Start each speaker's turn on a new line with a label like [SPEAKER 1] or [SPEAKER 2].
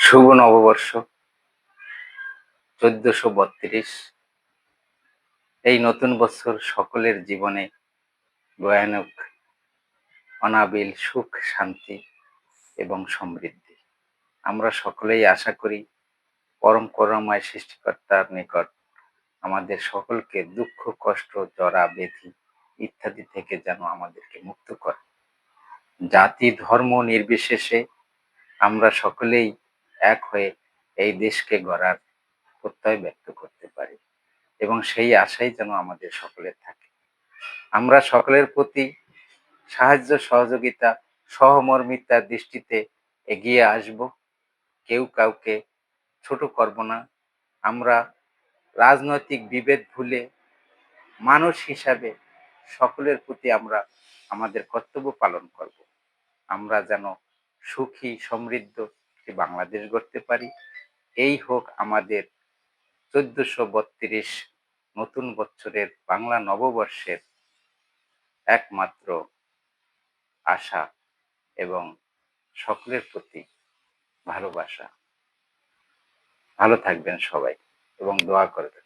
[SPEAKER 1] শুভ নববর্ষ 1432। এই নতুন বছর সকলের জীবনে বয়ে আনুক অনাবিল সুখ, শান্তি এবং সমৃদ্ধি। আমরা সকলেই আশা করি পরম করুণাময় সৃষ্টিকর্তার নিকট আমাদের সকলকে দুঃখ, কষ্ট, জরা, ব্যাধি ইত্যাদি থেকে যেন আমাদেরকে মুক্ত করে। জাতি ধর্ম নির্বিশেষে আমরা সকলেই এক হয়ে এই দেশকে গড়ার প্রত্যয় ব্যক্ত করতে পারি এবং সেই আশাই যেন আমাদের সকলের থাকে। আমরা সকলের প্রতি সাহায্য, সহযোগিতা, সহমর্মিতার দৃষ্টিতে এগিয়ে আসব। কেউ কাউকে ছোট করব না। আমরা রাজনৈতিক বিভেদ ভুলে মানুষ হিসাবে সকলের প্রতি আমরা আমাদের কর্তব্য পালন করব। আমরা যেন সুখী সমৃদ্ধ একটি বাংলাদেশ গড়তে পারি। এই হোক আমাদের 1432 নতুন বছরের বাংলা নববর্ষের একমাত্র আশা এবং সকলের প্রতি ভালোবাসা। ভালো থাকবেন সবাই এবং দোয়া করবেন।